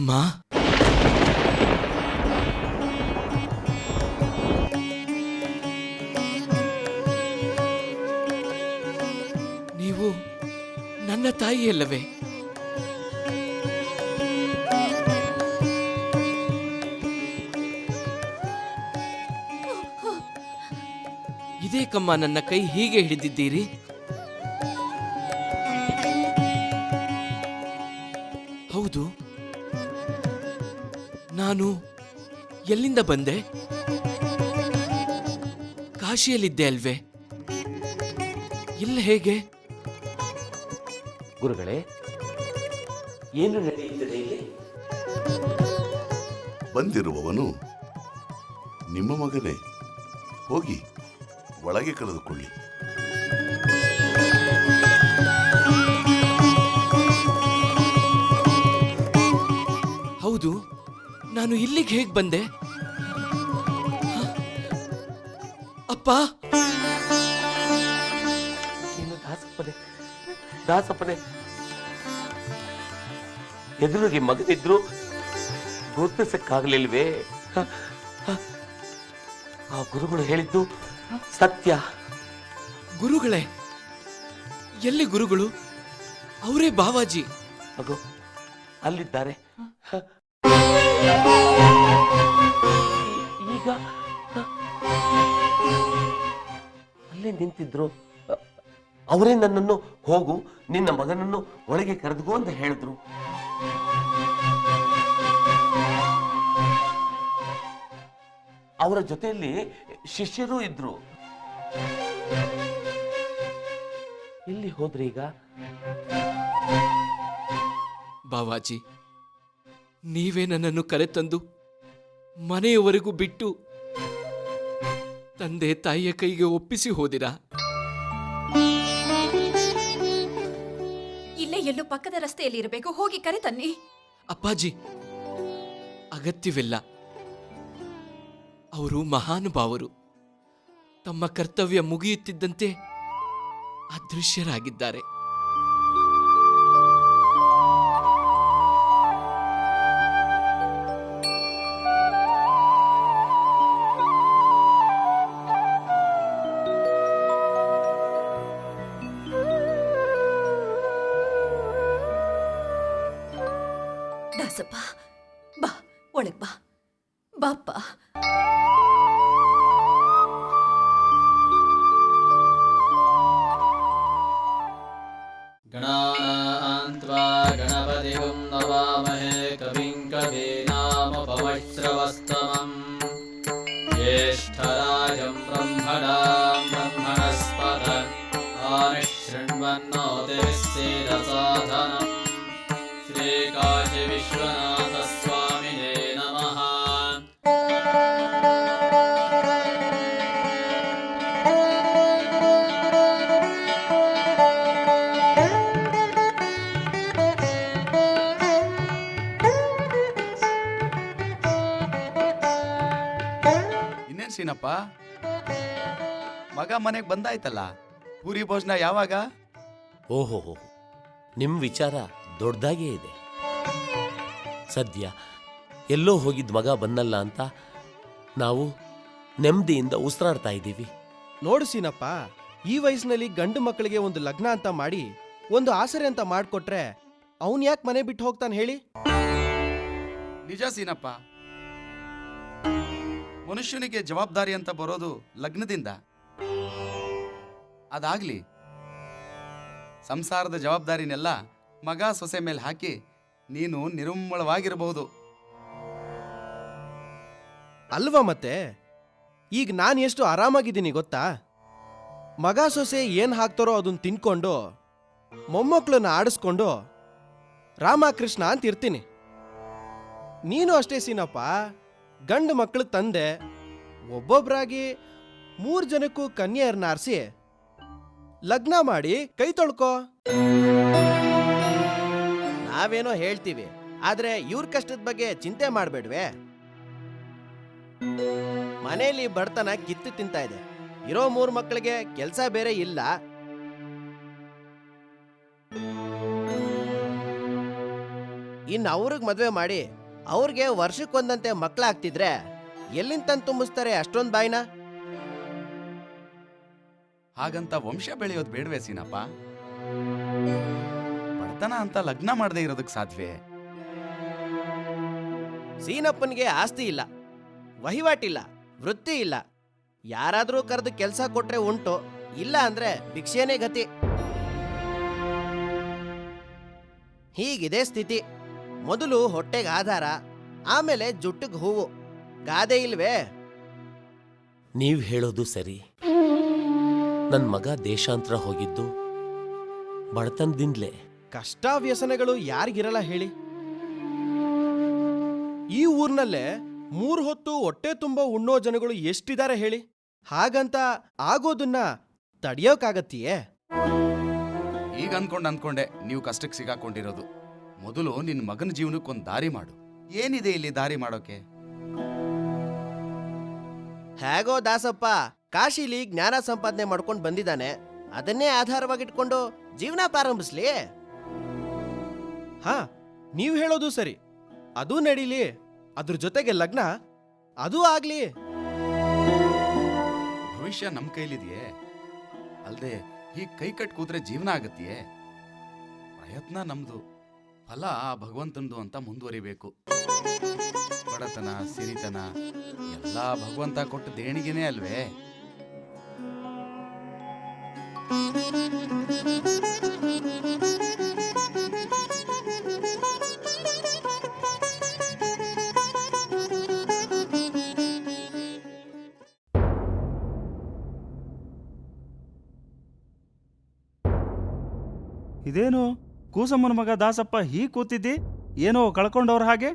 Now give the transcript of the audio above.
ಅಮ್ಮ, ನೀವು ನನ್ನ ತಾಯಿಯಲ್ಲವೇ? ಇದೇಕಮ್ಮ ನನ್ನ ಕೈ ಹೀಗೆ ಹಿಡಿದಿದ್ದೀರಿ? ಹೌದು, ನಾನು ಎಲ್ಲಿಂದ ಬಂದೆ? ಕಾಶಿಯಲ್ಲಿದ್ದೆ ಅಲ್ವೇ? ಇಲ್ಲ ಹೇಗೆ? ಗುರುಗಳೇ, ಏನು ನಡೆಯುತ್ತದೆ ಇಲ್ಲಿ? ಬಂದಿರುವವನು ನಿಮ್ಮ ಮಗನೇ. ಹೋಗಿ ಒಳಗೆ ಕರೆದುಕೊಳ್ಳಿ. ಹೌದು, ನಾನು ಇಲ್ಲಿಗೆ ಹೇಗೆ ಬಂದೆ? ಅಪ್ಪ, ಏನು ದಾಸಪ್ಪನೆ ಎದುರಿಗೆ ಮಗನಿದ್ರು ಗುರುತಿಸಕ್ಕಾಗಲಿಲ್ವೇ? ಆ ಗುರುಗಳು ಹೇಳಿದ್ದು ಸತ್ಯ. ಗುರುಗಳೇ? ಎಲ್ಲಿ ಗುರುಗಳು? ಅವರೇ ಬಾವಾಜಿ. ಮಗು ಅಲ್ಲಿದ್ದಾರೆ. ಈಗ ಅಲ್ಲೇ ನಿಂತಿದ್ರು. ಅವರೇ ನನ್ನನ್ನು ಹೋಗು, ನಿನ್ನ ಮಗನನ್ನು ಒಳಗೆ ಕರೆದುಕೋ ಅಂತ ಹೇಳಿದ್ರು. ಅವರ ಜೊತೆಯಲ್ಲಿ ಶಿಷ್ಯರು ಇದ್ರು. ಎಲ್ಲಿ ಹೋದ್ರಿ ಈಗ? ಬಾವಾಜಿ, ನೀವೇ ನನ್ನನ್ನು ಕರೆತಂದು ಮನೆಯವರೆಗೂ ಬಿಟ್ಟು ತಂದೆ ತಾಯಿಯ ಕೈಗೆ ಒಪ್ಪಿಸಿ ಹೋದಿರಾ? ಇಲ್ಲೇ ಎಲ್ಲೋ ಪಕ್ಕದ ರಸ್ತೆಯಲ್ಲಿ ಇರಬೇಕು, ಹೋಗಿ ಕರೆ ತನ್ನಿ. ಅಪ್ಪಾಜಿ, ಅಗತ್ಯವಿಲ್ಲ. ಅವರು ಮಹಾನುಭಾವರು. ತಮ್ಮ ಕರ್ತವ್ಯ ಮುಗಿಯುತ್ತಿದ್ದಂತೆ ಅದೃಶ್ಯರಾಗಿದ್ದಾರೆ. ದಾಸಪ್ಪ, ಬಾ ಒಳಗ್ ಬಾ. ಬಾಪ್ಪ. ಗಣಾನ್ವಾ ಗಣಪತಿಂ ನಮಾಮಹೇ ಕವಿಂ ಕವೀನಾಮುಪಮಶ್ರವಸ್ತಮಂ ಜ್ಯೇಷ್ಠರಾಜಂ ಬ್ರಹ್ಮಣಾಂ ಬ್ರಹ್ಮಣಸ್ಪತ ಆನಶೃಣ್ವನ್ನೋತಿಭಿಸ್ಸೇದಸಾಧನಂ ಶ್ರೀಕಾಶಿ ವಿಶ್ವನಾಥ ಸ್ವಾಮಿನೇ ನಮಃ. ಇನ್ನೇನ್ ಸೀನಪ್ಪ, ಮಗ ಮನೆಗೆ ಬಂದಾಯ್ತಲ್ಲ, ಪೂರಿ ಭೋಜನ ಯಾವಾಗ? ಓಹೋ, ನಿಮ್ ವಿಚಾರ ದೊಡ್ಡದಾಗೇ ಇದೆ. ಸದ್ಯ ಎಲ್ಲೋ ಹೋಗಿದ್ದ ಮಗ ಬಂದಲ್ಲ ಅಂತ ನಾವು ನೆಮ್ಮದಿಯಿಂದ ಉಸಿರಾಡ್ತಾ ಇದ್ದೀವಿ. ನೋಡು ಸೀನಪ್ಪ, ಈ ವಯಸ್ಸಿನಲ್ಲಿ ಗಂಡು ಮಕ್ಕಳಿಗೆ ಒಂದು ಲಗ್ನ ಅಂತ ಮಾಡಿ ಒಂದು ಆಸರೆ ಅಂತ ಮಾಡಿಕೊಟ್ರೆ ಅವನ್ ಯಾಕೆ ಮನೆ ಬಿಟ್ಟು ಹೋಗ್ತಾನೆ ಹೇಳಿ? ನಿಜ ಸೀನಪ್ಪ, ಮನುಷ್ಯನಿಗೆ ಜವಾಬ್ದಾರಿ ಅಂತ ಬರೋದು ಲಗ್ನದಿಂದ. ಅದಾಗ್ಲಿ, ಸಂಸಾರದ ಜವಾಬ್ದಾರಿನೆಲ್ಲ ಮಗ ಸೊಸೆ ಮೇಲೆ ಹಾಕಿ ನೀನು ನಿರುಮ್ಮಳವಾಗಿರಬಹುದು ಅಲ್ವಾ? ಮತ್ತೆ ಈಗ ನಾನು ಎಷ್ಟು ಆರಾಮಾಗಿದ್ದೀನಿ ಗೊತ್ತಾ? ಮಗ ಸೊಸೆ ಏನ್ ಹಾಕ್ತಾರೋ ಅದನ್ನ ತಿನ್ಕೊಂಡು ಮೊಮ್ಮಕ್ಕಳನ್ನ ಆಡಿಸ್ಕೊಂಡು ರಾಮಕೃಷ್ಣ ಅಂತ ಇರ್ತೀನಿ. ನೀನು ಅಷ್ಟೇ ಸೀನಪ್ಪ, ಗಂಡು ಮಕ್ಕಳು ತಂದೆ. ಒಬ್ಬೊಬ್ಬರಾಗಿ 3 ಜನಕ್ಕೂ ಕನ್ಯೆಯರನ್ನ ಆರಿಸಿ ಲಗ್ನ ಮಾಡಿ ಕೈ ತೊಳ್ಕೋ. ನಾವೇನೋ ಹೇಳ್ತೀವಿ, ಆದ್ರೆ ಇವ್ರ ಕಷ್ಟದ ಬಗ್ಗೆ ಚಿಂತೆ ಮಾಡ್ಬೇಡ್ವೆ. ಮನೆಯಲ್ಲಿ ಬಡತನ ಕಿತ್ತು ತಿಂತಾ ಇದೆ. ಇರೋ 3 ಮಕ್ಕಳಿಗೆ ಕೆಲಸ ಬೇರೆ ಇಲ್ಲ. ಇನ್ನು ಅವ್ರಿಗೆ ಮದ್ವೆ ಮಾಡಿ ಅವ್ರಿಗೆ ವರ್ಷಕ್ಕೊಂದಂತೆ ಮಕ್ಕಳಾಗ್ತಿದ್ರೆ ಎಲ್ಲಿಂದ ತಂದು ತುಂಬಿಸ್ತಾರೆ ಅಷ್ಟೊಂದು ಬಾಯಿನ? ಹಾಗಂತ ವಂಶ ಬೆಳೆಯೋದು ಬೇಡವೇ ಸೀನಪ್ಪ? ಬಡತನ ಅಂತ ಲಗ್ನ ಮಾಡದೇ ಇರೋದಕ್ಕೆ ಸಾಧ್ಯವೇ? ಸೀನಪ್ಪನಿಗೆ ಆಸ್ತಿ ಇಲ್ಲ, ವಹಿವಾಟಿಲ್ಲ, ವೃತ್ತಿ ಇಲ್ಲ. ಯಾರಾದ್ರೂ ಕರೆದು ಕೆಲಸ ಕೊಟ್ರೆ ಉಂಟು, ಇಲ್ಲ ಅಂದ್ರೆ ಭಿಕ್ಷೆನೇ ಗತಿ. ಹೀಗಿದೆ ಸ್ಥಿತಿ. ಮೊದಲು ಹೊಟ್ಟೆಗೆ ಆಧಾರ, ಆಮೇಲೆ ಜುಟ್ಟಿಗೆ ಹೂವು. ಗಾದೆ ಇಲ್ವೇ? ನೀವ್ ಹೇಳೋದು ಸರಿ. ನನ್ ಮಗ ದೇಶಾಂತರ ಹೋಗಿದ್ದು ಬಡತನದಿಂದಲೇ. ಕಷ್ಟ ವ್ಯಸನಗಳು ಯಾರಿಗಿರಲ್ಲ ಹೇಳಿ? ಈ ಊರ್ನಲ್ಲೇ 3 ಹೊತ್ತು ಹೊಟ್ಟೆ ತುಂಬ ಉಣ್ಣೋ ಜನಗಳು ಎಷ್ಟಿದ್ದಾರೆ ಹೇಳಿ? ಹಾಗಂತ ಆಗೋದನ್ನ ತಡಿಯೋಕಾಗತ್ತೀಯೇ? ಈಗ ಅನ್ಕೊಂಡೆ ನೀವು ಕಷ್ಟಕ್ಕೆ ಸಿಗಾಕೊಂಡಿರೋದು. ಮೊದಲು ನಿನ್ನ ಮಗನ ಜೀವನಕ್ಕೊಂದು ದಾರಿ ಮಾಡು. ಏನಿದೆ ಇಲ್ಲಿ ದಾರಿ ಮಾಡೋಕೆ? ಹೇಗೋ ದಾಸಪ್ಪ ಕಾಶಿಲಿ ಜ್ಞಾನ ಸಂಪಾದನೆ ಮಾಡ್ಕೊಂಡು ಬಂದಿದ್ದಾನೆ, ಅದನ್ನೇ ಆಧಾರವಾಗಿಟ್ಕೊಂಡು ಜೀವನ ಪ್ರಾರಂಭಿಸ್ಲಿ. ಹಾ, ನೀವು ಹೇಳೋದು ಸರಿ, ಅದೂ ನಡೀಲಿ. ಅದ್ರ ಜೊತೆಗೆ ಲಗ್ನ ಅದೂ ಆಗ್ಲಿ. ಭವಿಷ್ಯ ನಮ್ಮ ಕೈಲಿದೆಯೇ? ಅಲ್ದೆ ಈ ಕೈ ಕಟ್ ಕೂತ್ರೆ ಜೀವನ ಆಗತ್ತೆಯೇ? ಪ್ರಯತ್ನ ನಮ್ದು, ಫಲ ಆ ಭಗವಂತಂದು ಅಂತ ಮುಂದುವರಿಬೇಕು. ಬಡತನ, ಸಿರಿತನ ಎಲ್ಲ ಭಗವಂತ ಕೊಟ್ಟ ದೇಣಿಗೆನೇ ಅಲ್ವೇ? ಇದೇನು ಕೂಸಮ್ಮನ ಮಗ ದಾಸಪ್ಪ ಹೀಗೆ ಕೂತಿದ್ದಿ? ಏನೋ ಕಳ್ಕೊಂಡವ್ರ ಹಾಗೆ.